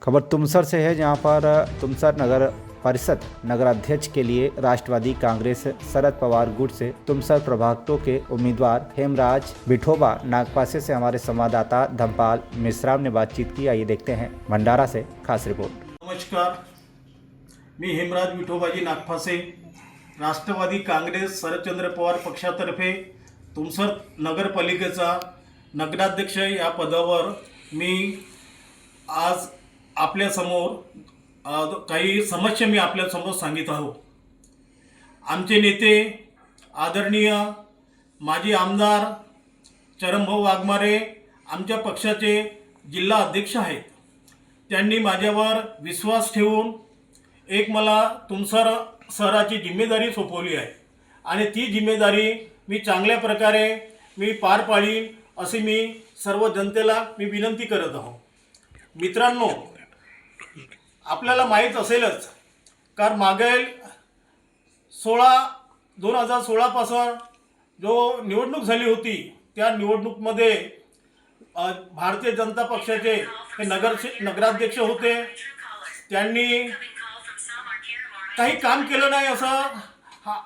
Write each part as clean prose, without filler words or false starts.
खबर तुमसर से है, जहां पर तुमसर नगर परिषद नगराध्यक्ष के लिए राष्ट्रवादी कांग्रेस शरद पवार गुट से तुमसर प्रभागों के उम्मीदवार हेमराज विठोबा नागपासे से हमारे संवाददाता धमपाल मिश्राम ने बातचीत की। आइए देखते हैं भंडारा से खास रिपोर्ट। नमस्कार, मी हेमराज विठोबाजी नागपासे, राष्ट्रवादी काँग्रेस शरदचंद्र पवार पक्षातर्फे तुमसर नगरपालिकेचा नगराध्यक्ष या पदावर मी आज आपल्यासमोर काही समस्या मी आपल्यासमोर सांगित आहो। आमचे नेते आदरणीय माजी आमदार चरणभाऊ वाघमारे आमच्या पक्षाचे जिल्हा अध्यक्ष आहेत। त्यांनी माझ्यावर विश्वास ठेवून एक मला तुमसर शहराची जिम्मेदारी सोपवली आहे आणि ती जिम्मेदारी मी चांगल्या प्रकारे पार पाडीन अशी मी सर्व जनतेला विनंती करत आहो। मित्रांनो, आपल्याला माहीत असेलच कारण मागील 2016 पासून जो निवडणूक झाली होती त्या निवडणुकीमध्ये भारतीय जनता पक्षाचे हे नगराध्यक्ष होते। त्यांनी काही काम केलं नाही असा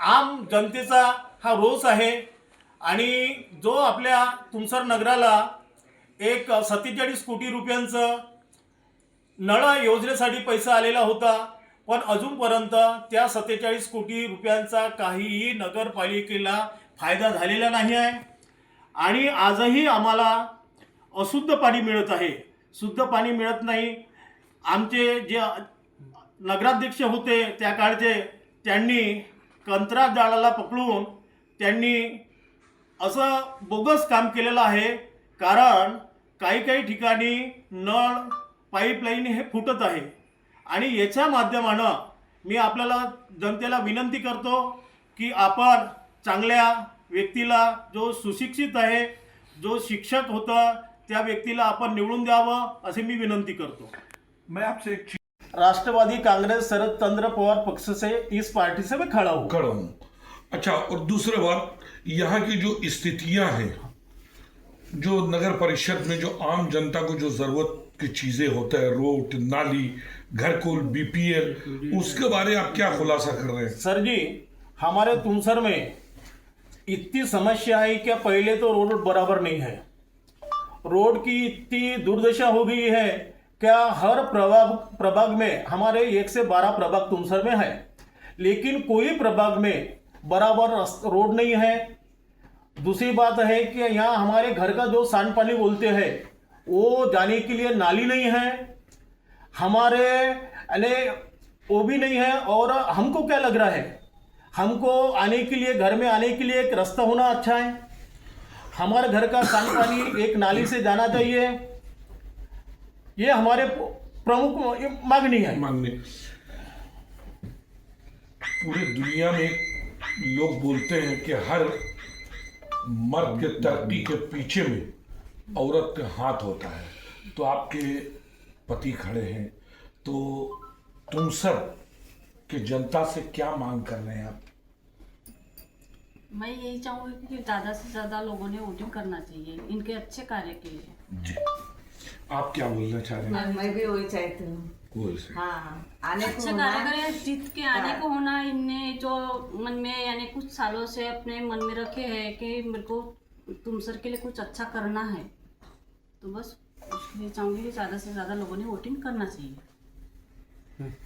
आम जनतेचा हा रोष आहे आणि जो आपल्या तुमसर नगराला एक 47 कोटी रुपयांचं नळ योजनेसाठी पैसा आलेला होता, पण अजूनपर्यंत त्या 47 कोटी रुपयांचा काहीही नगरपालिकेला फायदा झालेला नाही आहे आणि आजही आम्हाला अशुद्ध पाणी मिळत आहे, शुद्ध पाणी मिळत नाही। आमचे जे नगराध्यक्ष होते त्या काळचे त्यांनी कंत्राटदाराला पकडून त्यांनी असं बोगस काम केलेलं आहे, कारण काही ठिकाणी नळ पाईपलाईन हे फुटत आहे आणि याच्या माध्यमानं मी आपल्याला जनतेला विनंती करतो की आपण चांगल्या व्यक्तीला, जो सुशिक्षित आहे, जो शिक्षक होता त्या व्यक्तीला आपण निवडून द्यावं असे मी विनंती करतो। मैं आपसे राष्ट्रवादी कांग्रेस शरदचंद्र पवार पक्ष से इस पार्टी से मैं खड़ा हूँ। अच्छा, और दूसरी बात, यहाँ की जो स्थितियां हैं, जो नगर परिषद में जो आम जनता को जो जरूरत की चीजें होता है, रोड, नाली, घरकुल, बीपीएल, उसके बारे में आप क्या खुलासा कर रहे हैं? सर जी, हमारे तुमसर में इतनी समस्या है कि पहले तो रोड बराबर नहीं है। रोड की इतनी दुर्दशा हो गई है क्या हर प्रभाग में, हमारे 1 से 12 प्रभाग तुमसर में है, लेकिन कोई प्रभाग में बराबर रोड नहीं है। दूसरी बात है कि यहाँ हमारे घर का जो सांड पानी बोलते हैं वो जाने के लिए नाली नहीं है, हमारे वो भी नहीं है। और हमको क्या लग रहा है, हमको आने के लिए, घर में आने के लिए एक रास्ता होना अच्छा है। हमारे घर का सांड पानी एक नाली से जाना चाहिए, ये हमारे प्रमुख मांगनी है। पूरी दुनिया में लोग बोलते हैं कि हर मर्द के तरक्की के पीछे में औरत का हाथ होता है, तो आपके पति खड़े हैं, तो तुमसर के जनता से क्या मांग कर रहे हैं आप? मैं यही चाहूँगी कि ज़्यादा से ज़्यादा लोगों ने वोटिंग करना चाहिए इनके अच्छे कार्य के लिए। जी, आप क्या बोलना चाह रहे हैं? मैं भी वही चाहती हूँ। हाँ, आने को अच्छे कार्य करें, जीत के आने को होना। इनने जो मन में यानी कुछ सालों से अपने मन में रखे हैं कि मेरे को तुमसर के लिए कुछ अच्छा करना है, तो बस उसके लिए चाहूँगी कि ज़्यादा से ज़्यादा लोगों ने वोटिंग करना चाहिए।